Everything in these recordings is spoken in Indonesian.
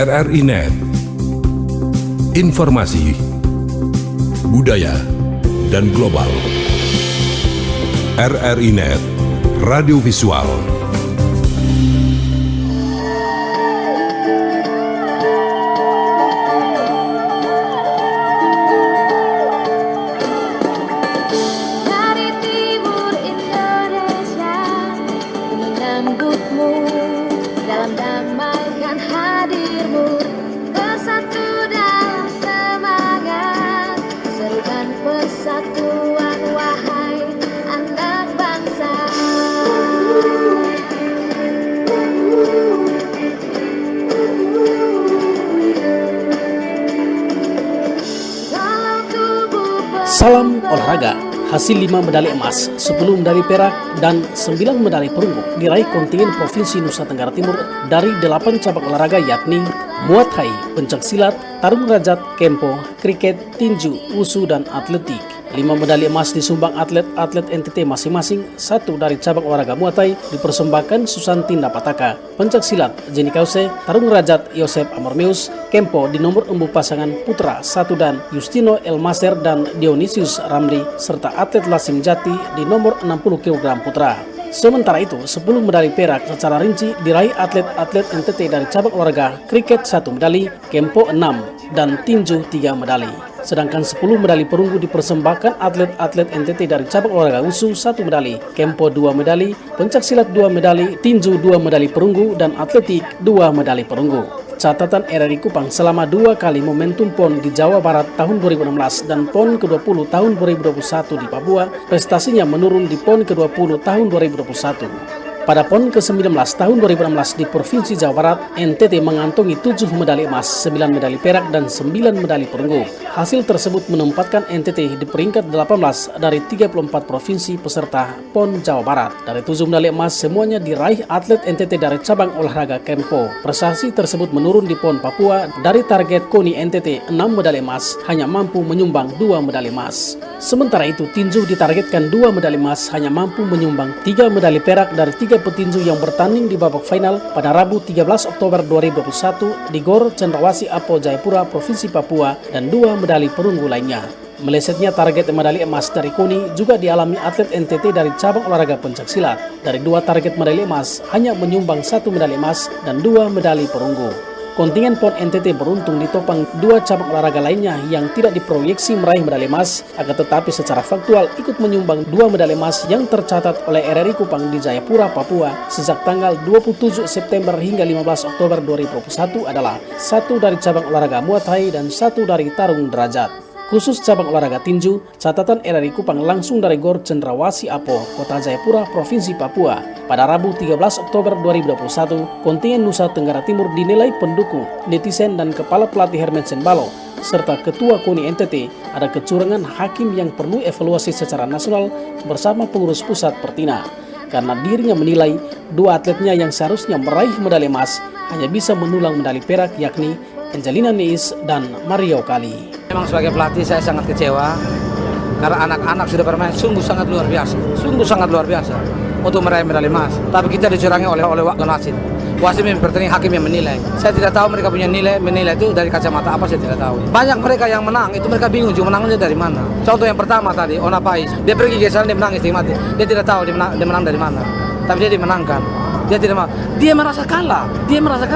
RRI Net. Informasi, budaya, dan global. RRI Net, radio visual. Dari timur Indonesia menyambutmu dalam damai kan hadirmu, bersatu dalam semangat, serukan persatuan wahai anak bangsa. Salam olahraga. Hasil 5 medali emas, 10 medali perak, dan 9 medali perunggu diraih kontingen Provinsi Nusa Tenggara Timur dari 8 cabang olahraga yakni Muay Thai, pencaksilat, tarung derajat, kempo, kriket, tinju, wusu, dan atletik. 5 medali emas disumbang atlet-atlet NTT masing-masing. 1 dari cabang olahraga Muay Thai dipersembahkan Susanti Napataka, pencaksilat Jenny Kause, tarung derajat Yosep Amormeus, kempo di nomor embu pasangan putra 1 dan Justino Elmaser dan Dionysius Ramli, serta atlet Lasim Jati di nomor 60 kg putra. Sementara itu, 10 medali perak secara rinci diraih atlet-atlet NTT dari cabang olahraga kriket 1 medali, kempo 6, dan tinju 3 medali. Sedangkan 10 medali perunggu dipersembahkan atlet-atlet NTT dari cabang olahraga wusu 1 medali, kempo 2 medali, pencaksilat 2 medali, tinju 2 medali perunggu, dan atletik 2 medali perunggu. Catatan RRI Kupang selama 2 kali momentum PON di Jawa Barat tahun 2016 dan PON ke-20 tahun 2021 di Papua, prestasinya menurun di PON ke-20 tahun 2021. Pada PON ke-19 tahun 2016 di Provinsi Jawa Barat, NTT mengantongi 7 medali emas, 9 medali perak, dan 9 medali perunggu. Hasil tersebut menempatkan NTT di peringkat 18 dari 34 provinsi peserta PON Jawa Barat. Dari 7 medali emas, semuanya diraih atlet NTT dari cabang olahraga kempo. Prestasi tersebut menurun di PON Papua. Dari target KONI NTT 6 medali emas, hanya mampu menyumbang 2 medali emas. Sementara itu, tinju ditargetkan 2 medali emas, hanya mampu menyumbang 3 medali perak dari 3 petinju yang bertanding di babak final pada Rabu 13 Oktober 2021 di GOR Cendrawasih Apo Jayapura, Provinsi Papua, dan 2 medali perunggu lainnya. Melesetnya target medali emas dari KONI juga dialami atlet NTT dari cabang olahraga pencaksilat. Dari 2 target medali emas, hanya menyumbang 1 medali emas dan 2 medali perunggu. Kontingen PON NTT beruntung ditopang 2 cabang olahraga lainnya yang tidak diproyeksi meraih medali emas, akan tetapi secara faktual ikut menyumbang 2 medali emas yang tercatat oleh RRI Kupang di Jayapura, Papua sejak tanggal 27 September hingga 15 Oktober 2021 adalah 1 dari cabang olahraga Muay Thai dan 1 dari tarung derajat. Khusus cabang olahraga tinju, catatan RRI Kupang langsung dari GOR Cendrawasih Apo, Kota Jayapura, Provinsi Papua. Pada Rabu 13 Oktober 2021, kontingen Nusa Tenggara Timur dinilai pendukung, netizen, dan kepala pelatih Herman Senbalo, serta ketua KONI NTT ada kecurangan hakim yang perlu evaluasi secara nasional bersama pengurus pusat Pertina. Karena dirinya menilai 2 atletnya yang seharusnya meraih medali emas hanya bisa mendulang medali perak, yakni Angelina Neis dan Mario Kali. Memang sebagai pelatih saya sangat kecewa karena anak-anak sudah bermain sungguh sangat luar biasa untuk meraih medali emas. Tapi kita dicurangi oleh wasit. Wasit mempertanding, hakim yang menilai. Saya tidak tahu mereka punya menilai itu dari kacamata apa, saya tidak tahu. Banyak mereka yang menang, itu mereka bingung juga menangnya dari mana. Contoh yang pertama tadi, Ona Pais, dia pergi ke sana, dia menangis, dia mati. Dia tidak tahu dia menang dari mana. Tapi dia dimenangkan. Dia merasa kalah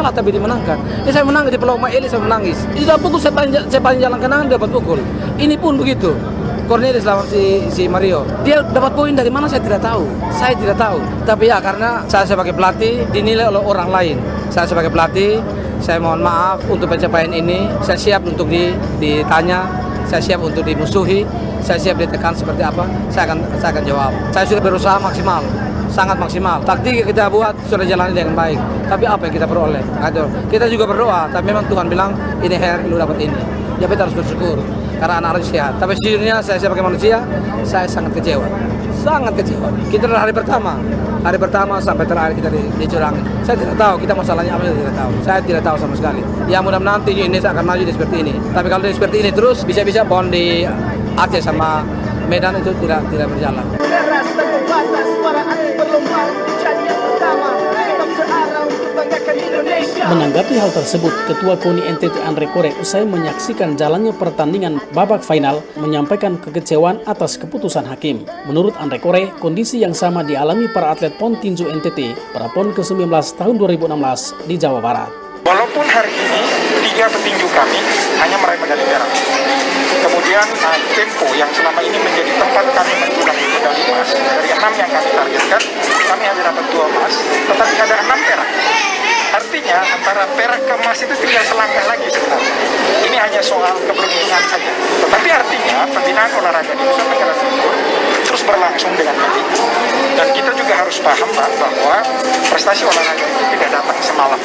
tapi dimenangkan. Saya menang di Pulau Maeli, saya menangis. Itu dapat pukul, saya paling jalan kenangan dapat pukul. Ini pun begitu. Cornelis lawan si Mario. Dia dapat poin dari mana saya tidak tahu. Tapi ya karena saya sebagai pelatih dinilai oleh orang lain. Saya sebagai pelatih, saya mohon maaf untuk pencapaian ini. Saya siap untuk ditanya, saya siap untuk dimusuhi, saya siap ditekan seperti apa. Saya akan jawab. Saya sudah berusaha maksimal. Sangat maksimal. Taktik yang kita buat sudah jalan dengan baik. Tapi apa yang kita peroleh? Kita juga berdoa. Tapi memang Tuhan bilang, ini Her, lu dapat ini. Ya kita harus bersyukur. Karena anak-anak sehat. Tapi sejujurnya saya sebagai manusia, saya sangat kecewa. Kita dari hari pertama sampai terakhir kita dicurangi. Saya tidak tahu kita masalahnya apa, saya tidak tahu sama sekali. Ya mudah-mudahan tinju Indonesia akan maju seperti ini. Tapi kalau seperti ini terus, bisa-bisa PON di Aceh sama Medan itu tidak berjalan. Keras dan pembatas para atlet berlomba di yang pertama. Tetap searah untuk Menanggapi hal tersebut, Ketua KONI NTT Andre Kore usai menyaksikan jalannya pertandingan babak final menyampaikan kekecewaan atas keputusan hakim. Menurut Andre Kore, kondisi yang sama dialami para atlet PON tinju NTT pada PON ke-19 tahun 2016 di Jawa Barat. Walaupun hari ini 3 petinju kami hanya meraih medali perak. Kemudian tempo yang selama ini menjadi tempat kami mendulang medali emas, dari 6 yang kami targetkan, kami hanya dapat 2 emas, tetapi ada 6 perak. Artinya antara perak ke emas itu tinggal selangkah lagi sebenarnya. Ini hanya soal keberuntungan saja. Tetapi artinya pembinaan olahraga di Nusa Tenggara Timur terus berlangsung dengan baik. Dan kita juga harus paham Pak, bahwa prestasi olahraga itu tidak datang semalam.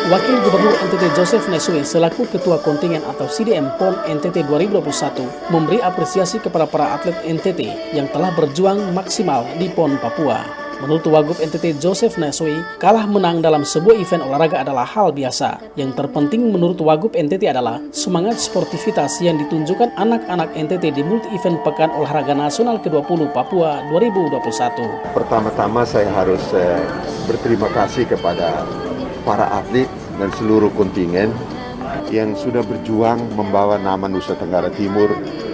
Wakil Gubernur NTT Joseph Nesue selaku Ketua Kontingen atau CDM PON NTT 2021 memberi apresiasi kepada para atlet NTT yang telah berjuang maksimal di PON Papua. Menurut Wagub NTT Joseph Nesue, kalah menang dalam sebuah event olahraga adalah hal biasa. Yang terpenting menurut Wagub NTT adalah semangat sportivitas yang ditunjukkan anak-anak NTT di multi-event Pekan Olahraga Nasional ke-20 Papua 2021. Pertama-tama saya harus berterima kasih kepada para atlet dan seluruh kontingen yang sudah berjuang membawa nama Nusa Tenggara Timur,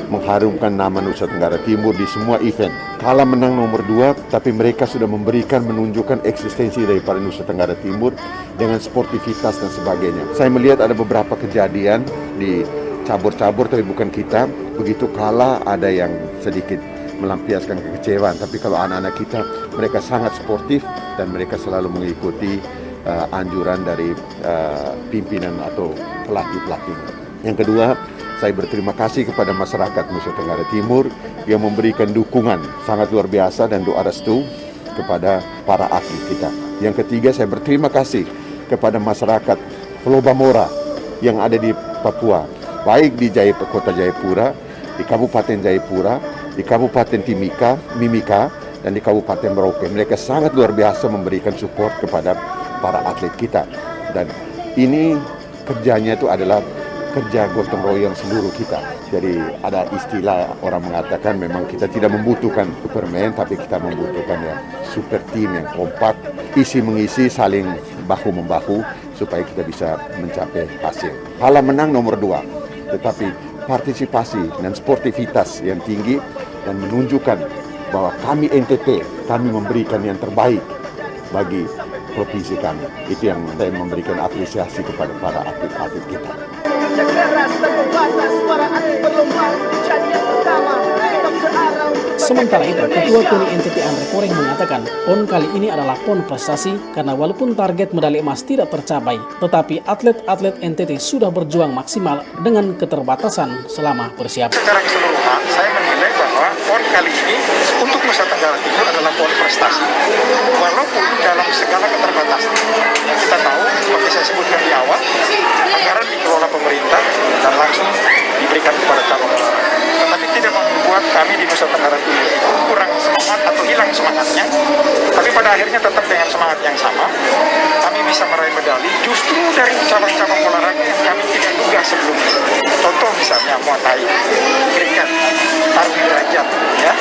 mengharumkan nama Nusa Tenggara Timur di semua event. Kalah menang nomor 2, tapi mereka sudah menunjukkan eksistensi daripada Nusa Tenggara Timur dengan sportivitas dan sebagainya. Saya melihat ada beberapa kejadian di cabur-cabur, tapi bukan kita. Begitu kalah ada yang sedikit melampiaskan kekecewaan. Tapi kalau anak-anak kita, mereka sangat sportif dan mereka selalu mengikuti anjuran dari pimpinan atau pelatih-pelatih. Yang kedua, saya berterima kasih kepada masyarakat Nusa Tenggara Timur yang memberikan dukungan sangat luar biasa dan doa restu kepada para atlet kita. Yang ketiga, saya berterima kasih kepada masyarakat Pulau Bamora yang ada di Papua, baik di Kota Jayapura, di Kabupaten Jayapura, di Kabupaten Mimika, dan di Kabupaten Merauke. Mereka sangat luar biasa memberikan support kepada para atlet kita. Dan ini kerjanya itu adalah kerja gotong royong seluruh kita. Jadi ada istilah orang mengatakan memang kita tidak membutuhkan Superman, tapi kita membutuhkan ya super team yang kompak, isi mengisi, saling bahu-membahu supaya kita bisa mencapai hasil. Kalah menang nomor 2, tetapi partisipasi dan sportivitas yang tinggi dan menunjukkan bahwa kami NTT, kami memberikan yang terbaik bagi provinsi kami. Itu yang saya memberikan apresiasi kepada para atlet-atlet kita. Sementara itu, Ketua KONI NTT Andre Kore mengatakan PON kali ini adalah PON prestasi karena walaupun target medali emas tidak tercapai, tetapi atlet-atlet NTT sudah berjuang maksimal dengan keterbatasan selama persiapan. Secara keseluruhan, saya menilai bahwa PON kali ini untuk Nusa Tenggara Timur adalah PON prestasi. Walaupun dalam segala keterbatasan, yang kita tahu, seperti saya sebutkan di awal, anggaran dikelola pemerintah dan langsung diberikan kepada cabang olahraga. Tetapi tidak membuat kami di Nusa Tenggara Timur kurang semangat atau hilang semangatnya. Tapi pada akhirnya tetap dengan semangat yang sama, kami bisa meraih medali justru dari cabang-cabang olahraga yang kami tidak duga sebelumnya. Contoh misalnya Muay Thai, kriket, tarung derajat, ya.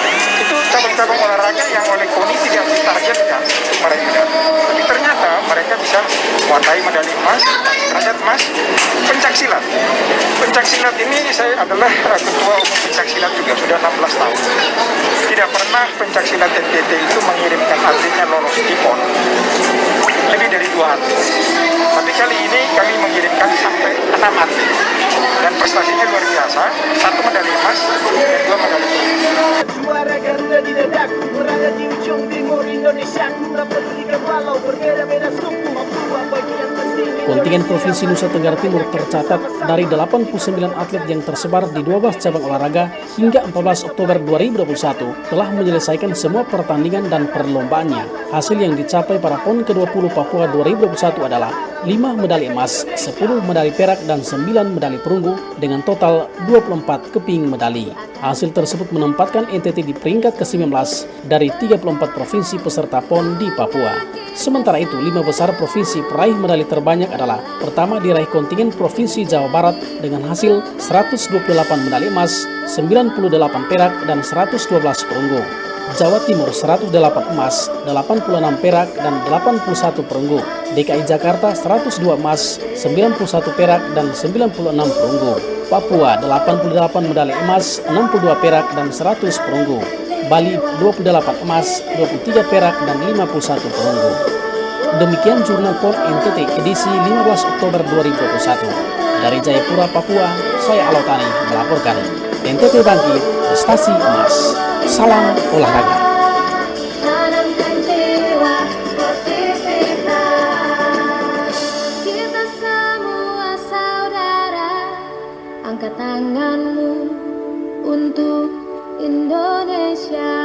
Itu cabang-cabang olahraga yang oleh KONI tidak ditargetkan untuk meraih medali. Tapi ternyata mereka bisa Muay Thai medali emas, derajat emas, pencaksilat. Pencaksilat ini saya adalah ketua umum pencaksilat juga sudah 16 tahun. Tidak pernah pencaksilat NTT itu mengirimkan atletnya lolos di PON lebih dari 2 atlet. Tapi kali ini kami mengirimkan sampai 6 atlet dan prestasinya luar biasa. 1 medali emas dan 2 medali perak. Suara Garuda di dadaku berada di ujung timur Indonesia. Rapat tiga walau berbeda-beda suku Papua bagian penting. Kontingen Provinsi Nusa Tenggara Timur tercatat dari 89 atlet yang tersebar di 12 cabang olahraga hingga 14 Oktober 2021 telah menyelesaikan semua pertandingan dan perlombaannya. Hasil yang dicapai para PON ke-20 Papua 2021 adalah 5 medali emas, 10 medali perak, dan 9 medali perunggu dengan total 24 keping medali. Hasil tersebut menempatkan NTT di peringkat ke-19 dari 34 provinsi peserta PON di Papua. Sementara itu, 5 besar provinsi peraih medali terbanyak adalah pertama diraih kontingen Provinsi Jawa Barat dengan hasil 128 medali emas, 98 perak, dan 112 perunggu. Jawa Timur 108 emas, 86 perak, dan 81 perunggu. DKI Jakarta 102 emas, 91 perak, dan 96 perunggu. Papua 88 medali emas, 62 perak, dan 100 perunggu. Bali 28 emas, 23 perak, dan 51 perunggu. Demikian Jurnal PON NTT edisi 15 Oktober 2021. Dari Jayapura, Papua, saya Alotani melaporkan. NTT Bangkit, Prestasi Emas. Salam olahraga. Tanamkan jiwa sportivitas. Kita semua saudara. Angkat tanganmu untuk Indonesia.